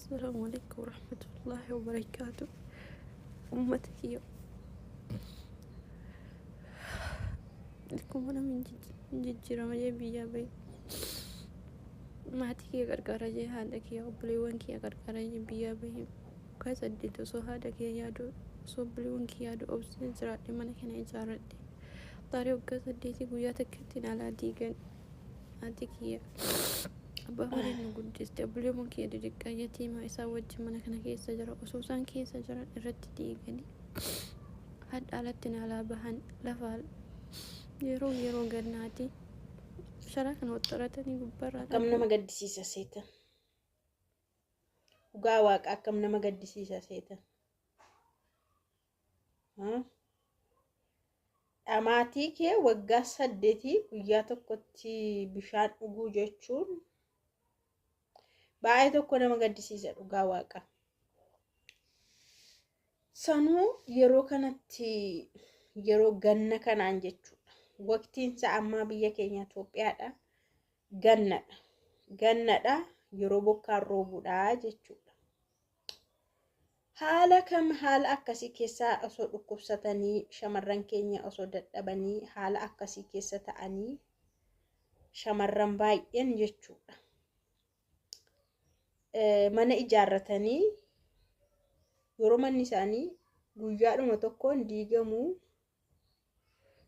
السلام عليكم ورحمة الله وبركاته. أمتك يا لكم أنا من جد رمجي بيا بي ما تكي غرغرة جي هادك يا بليوانك يا غرغرة جي بيا بي كاس أديتو سو هادك يا يادو سو بليوانك يادو أوبسين زراتي مانا كان إجارتي طاري وكاس أديتي قوياتك كتين على ديغان هادك يا أبا هوري نقول دستبليو ممكن يدرك يتيمة يساوي mana kana keessa jira osoo isaan keessa jiran irratti diiganii hadhaalattiin alaa bahan lafaa yeroo gannaati sharaa kana waxxaratanii gubbarraa akkam nama gaddisiisa seetan dhugaa waaqa akkam nama gaddisiisa seetan dhamaatii kee waggaa 8 guyyaa tokkotti bishaan dhuguu jechuun baay'ee tokko nama gaddisiisa dhugaa waaqa. Sanuu yeroo kanatti yeroo ganna kanaan jechuudha. Waqtiin isaa ammaa biyya keenya Itoophiyaadha. Gannadha yeroo bokkaan roobudha jechuudha. Haala akkasii keessa osoo dhukkubsatanii shamarran keenya osoo dadhabanii haala akkasii keessa ta'anii shamarran baay'een jechuudha. Mana ijaarratanii yeroo manni isaanii guyyaadhuma tokkoon diigamuu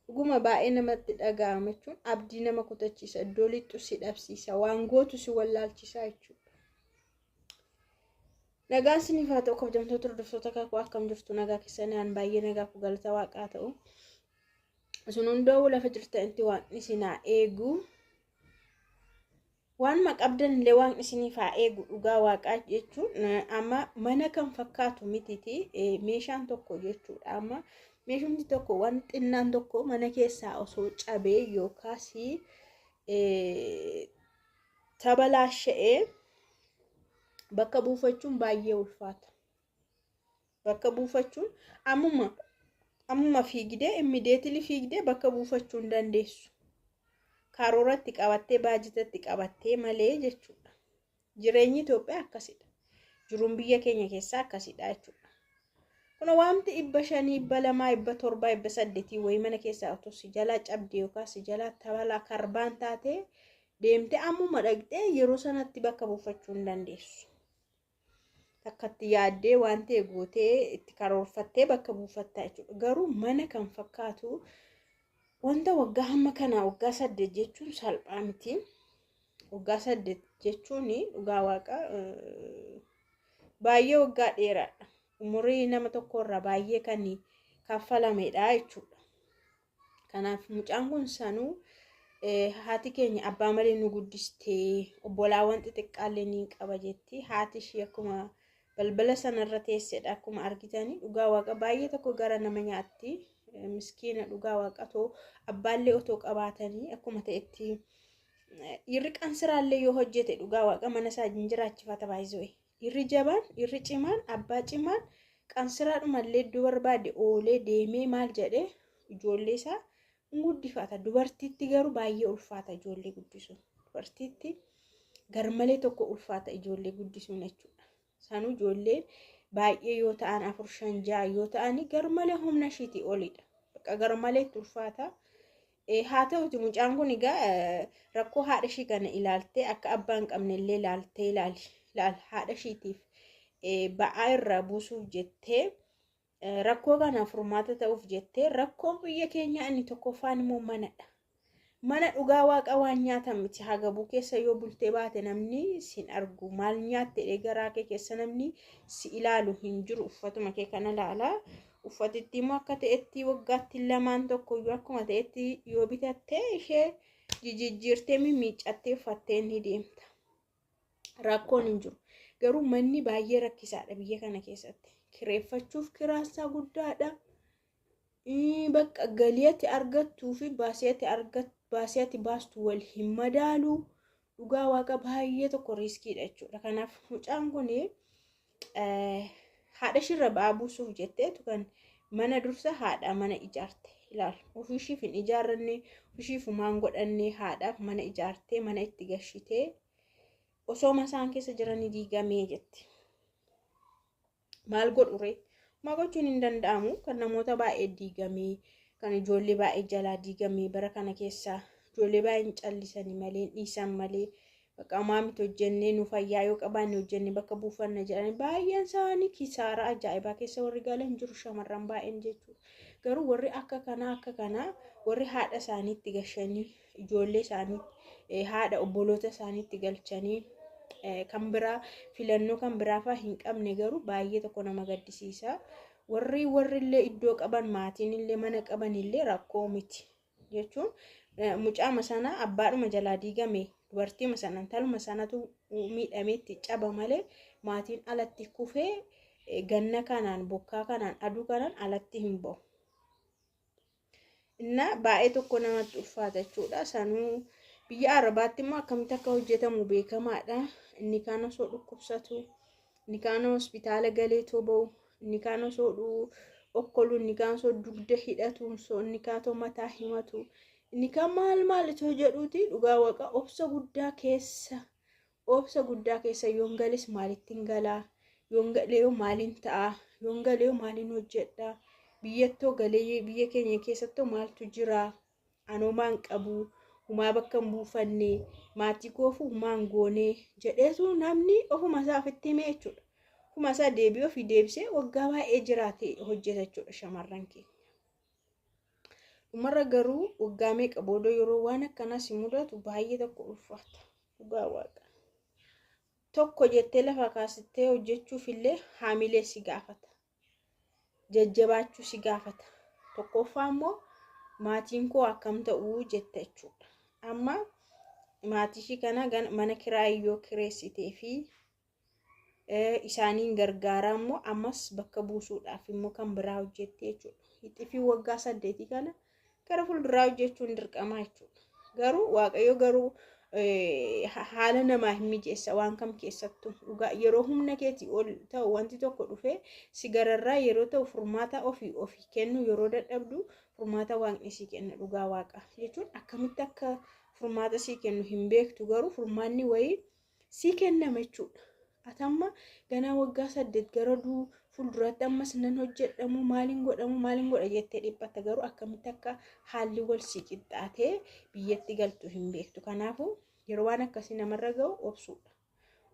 dhuguma baay'ee namatti dhaga'ama jechuun abdii nama kutachiisa, iddoo lixxu si dhabsiisa, waan gootu si wallaalchisaa jechuudha. Nagaan isiniif haa ta'u kabajamtoota hordoftoota kakuu akkam jirtu nagaa keessanii aan baay'ee nagaaf galata waaqaa ta'u. Isin hunduu lafa jirtanitti waan isin haa eegu. Waan maqabdan illee waan isiniif haa eegu dhugaa waaqaa jechuun amma mana kan fakkaatu mititi meeshaan tokko jechuudha. Amma meeshumti tokko waan xinnaan tokko mana keessaa osoo cabee yookaas tabalaasha'ee bakka buufachuun baay'ee ulfaata. Bakka buufachuun ammuma fiigdee immediately fiigdee bakka buufachuu hin dandeessu. Karooratti qabattee baajitatti qabattee malee jechuudha. Jireenyi Itoophiyaa akkasidha. Jiruun biyya keenya keessaa akkasidha jechuudha. Kuna waanti 500, 200, 700, 800 wayi mana keessaa otoo si jalaa cabdee yookaan si jalaa tabalaa karbaan taatee deemtee ammuma dhaqxee yeroo sanatti bakka buufachuu hin dandeessu. Takkatti yaaddee waan ta'e gootee itti karoorfattee bakka buufattaa jechuudha. Garuu mana kan fakkaatu wanta waggaa hamma kana waggaa 8 jechuun salphaa miti. Waggaa 8 jechuun dhugaa waaqa baay'ee waggaa dheeraadha. Umurii nama tokkorraa baay'ee kan kaffalamedha jechuudha. Kanaaf mucaan kun sanuu haati keenya abbaa malee nu guddistee obbolaawwan xixiqqaallee ni qaba jetti. Haati ishee akkuma balbala sanarra teessedha akkuma argitanii dhugaa waaqa baay'ee tokko gara nama nyaatti. Miskiina dhugaa waaqatoo abbaallee otoo qabaatanii akkuma ta'etti irri qansiraallee yoo hojjete dhugaa waaqa mana isaa jiraachifata baay'ee. Irri jabaan, irri cimaan, abbaa cimaan qansiraadhumallee iddoo barbaade oolee deemee maal jedhee ijoollee isaa guddifata. Dubartiitti garuu baay'ee ulfaata ijoollee guddisuun. Dubartiitti garmalee tokko ulfaata ijoollee guddisuun jechuudha. Sanuu ijoolleen baay'ee yoo ta'an 4, 5, 6 yoo ta'ani garmalee humna ishiitii olidha. Bakka garmalee ulfaata. Haa ta'uti mucaan kun egaa rakkoo haadha ishii kana ilaaltee akka abbaa hin qabne illee ilaaltee ilaali haadha ishiitiif ba'aa irraa buusuuf jettee rakkoo kana furmaata ta'uuf jettee rakkoon biyya keenya inni tokkoffaan immoo manadha. Mana dhugaa waaqa waan nyaatan miti hagabuu keessa yoo bultee baate namni sin argu maal nyaatte garaa kee keessa namni si ilaalu hin jiru uffatuma kee kana ilaalaa. Uffatitti immoo akka ta'etti waggaatti 2 tokko yoo akkuma ta'etti yoo bitattee ishee jijjiirtee miiccattee uffattee ni deemta. Rakkoon hin jiru. Garuu manni baay'ee rakkisaadha biyya kana keessatti. Kireeffachuuf kiraasaa guddaadha. Bakka galiitti argattuu fi baasiyatti baastu wal hin madaalu. Dhugaa waaqa baay'ee tokko riskiidha jechuudha. Kanaaf mucaan kun haadha ishirra ba'aa buusuuf jetteetu kan mana dursa haadha mana ijaarte ilaal. Ofiishiif hin ijaarranne, ofiishiif maan godhanne haadhaaf mana ijaartee mana itti gashitee osoo masaan keessa jiranii diigamee jetti. maal godhure maa gochuun hin danda'amu kan namoota baay'ee diigamee kan ijoollee baay'ee jalaa diigamee bara kana keessa ijoollee baay'een callisanii malee dhiisan malee bakka maamit hojjennee nu fayyaa yoo qabaanne hojjennee bakka buufanna jedhanii baay'een isaanii kisaara ajaa'ibaa keessa warri galan jiru shamarran baay'een jechuudha. Garuu warri akka kanaa warri haadha isaaniitti gashanii ijoollee isaanii haadha obboloota isaaniitti galchanii kan biraa filannoo kan biraafaa hin qabne garuu baay'ee tokko nama gaddisiisa. Warri illee iddoo qaban maatiin illee mana qaban illee rakkoo miti jechuun mucaama sana abbaadhuma jalaa diigame dubartiima sana intaluma sanatu miidhameetti caba malee maatiin alatti kufee ganna kanaan bokkaa kanaan aduu kanaan alatti hin ba'u. Inna baay'ee tokko namatti ulfaata jechuudha. Sanuu biyya Arabaatti immoo akkamitti akka hojjetamu beekamaadha. Inni kaan osoo dhukkubsatu, inni kaan hospitaala galee ba'u, inni kaan osoo okkolu, inni kaan osoo dugda hidhatu, inni kaan osoo mataa himatu, inni kaan maal itoo jedhuuti dhugaa waaqa obsa guddaa keessa yoon galis maalittiin galaa, yoon galee maaliin ta'a, yoon galee maaliin hojjedha, biyyattoo galee biyya keenya keessattuu maaltu jira, anoomaan qabu, humaa bakka hin buufanne, maatii koofu humaan goonee jedheetu namni ofuma isaa ofitti himee jechuudha. Ofuma isaa deebi'ee ofii deebisee waggaa baay'ee jiraate hojjeta jechuudha shamarran keenya. Dhumarra garuu waggaa meeqa booda yeroo waan akkanaas mudatu baay'ee tokko ulfaata. Dhugaa waaqa. Tokko jettee lafa kaasittee hojjechuuf illee haamilee si gaafata. Jajjabaachuu si gaafata. Tokkoffaa immoo maatiin koo akkam ta'uu jetta jechuudha. Amma maatii kana mana kiraayii yoo kireessitee fi isaaniin gargaaraa immoo ammas bakka buusuudhaaf immoo kan biraa hojjettee jechuudha. Hixifii waggaa 8 kana gara fuulduraa hojjechuun dirqama jechuudha. Garuu waaqayyo haala namaa hin mijeessa waan kam keessattuu dhugaa yeroo humna keetii ol ta'u wanti tokko dhufee si gararraa yeroo ta'u furmaata ofii kennu yeroo dadhabdu furmaata waaqni si kenna dhugaa waaqa jechuun akkamitti akka furmaata si kennu hin beektu garuu furmaanni wayii si kennama jechuudha. Atamma ganaa waggaa 8 gara fuulduraatti ammas nan hojjedhamu maaliin godha jettee dhiphatta garuu akkamitti akka haalli wal si qixxaatee biyyatti galtu hin beektu. Kanaafuu yeroo waan akkasii namarra ga'u obsuudha.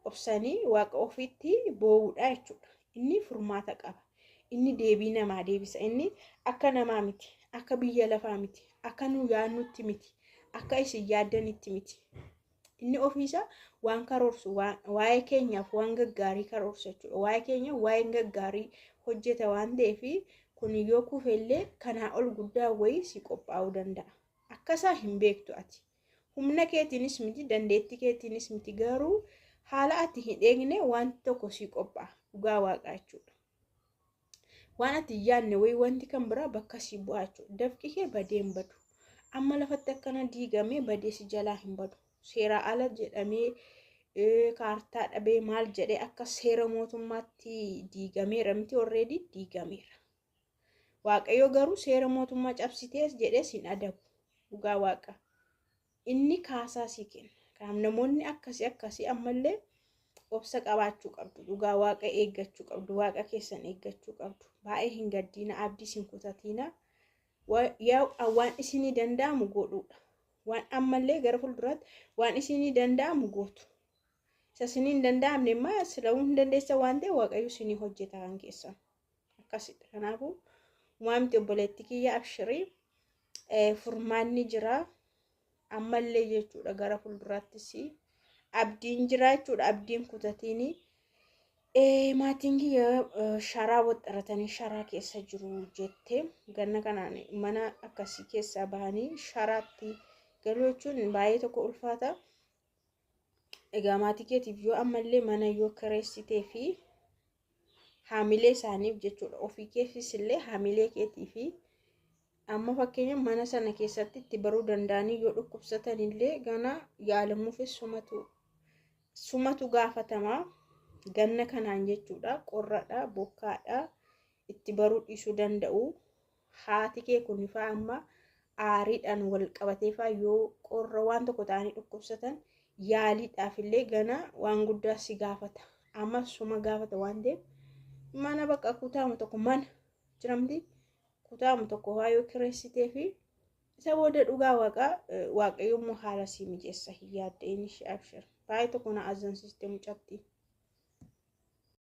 Obsanii waaqa ofiitti boo'uudha jechuudha. Inni furmaata qaba. Inni deebii namaa deebisa. Inni akka namaa miti, akka biyya lafaa miti, akka nu yaadnutti miti, akka isin yaaddanitti miti. Inni ofiisa waan karoorsu waa'ee keenyaaf waan gaggaarii karoorsa jechuudha. Waa'ee keenya waa'ee gaggaarii hojjeta waan ta'eef kun yoo kufellee kanaa ol guddaa wayii si qophaa'uu danda'a. Akkasaa hin beektu ati. Humna keetiinis miti, dandeettii keetiinis miti garuu haala ati hin eegne wanti tokko si qophaa'a. Dhugaa waaqaa jechuudha. Waan ati hin yaadne wayii wanti kan biraa bakka si bu'aa jechuudha. Dafqi kee badee hin badu. Amma lafatti akkana diigamee badee si jalaa hin badu. Seera ala jedhamee kaartaa dhabee maal jedhee akka seera mootummaatti diigameera miti already diigameera. Waaqayyo garuu seera mootummaa cabsitees jedhees hin adabu. Dhugaa waaqa. Inni kaasaa si kenna. Kan namoonni akkasii ammallee obsa qabaachuu qabdu. Dhugaa waaqa eeggachuu qabdu. Waaqa keessan eeggachuu qabdu. Baay'ee hin gaddiina abdiis hin kutatiina. Waan isinii danda'amu godhuudha. Waan ammallee gara fuulduraatti waan isinii danda'amu gootu. Isa isinii hin danda'amne immoo sila'uu hin dandeessa waan ta'eef waaqayyo isinii hojjeta kan keessan. Akkasidha. Kanaafuu waamti obboleettii kiyya abshirii furmaanni jira. Ammallee jechuudha gara fuulduraattis abdiin jira jechuudha. Abdiin kutatiini. Maatiin kiyya sharaa waxxaratanii sharaa keessa jiru jettee ganna kanaan mana akkasii keessaa bahanii sharaatti galuu jechuun baay'ee tokko ulfaata. Egaa maatii keetiif yoo ammallee mana yoo kireessitee fi haamilee isaaniif jechuudha ofii keefis illee haamilee keetii fi amma fakkeenya mana sana keessatti itti baruu danda'anii yoo dhukkubsatan illee gana yaalamuufis sumatu gaafatamaa. Ganna kanaan jechuudha qorradha bokkaadha itti baruu dhiisuu danda'u. Haati kee kun ifaa amma aariidhaan wal qabateefaa yoo qorra waan tokko ta'anii dhukkubsatan yaaliidhaaf illee gana waan guddaa si gaafata. Amma suma gaafata waan ta'eef mana bakka kutaamu tokko mana jiramti kutaamu tokko waayoo kireessitee fi isa booda dhugaa waaqayyoommoo haala sii mijeessa hin yaaddeen ishee abshir baay'ee tokko na azansiiste mucatti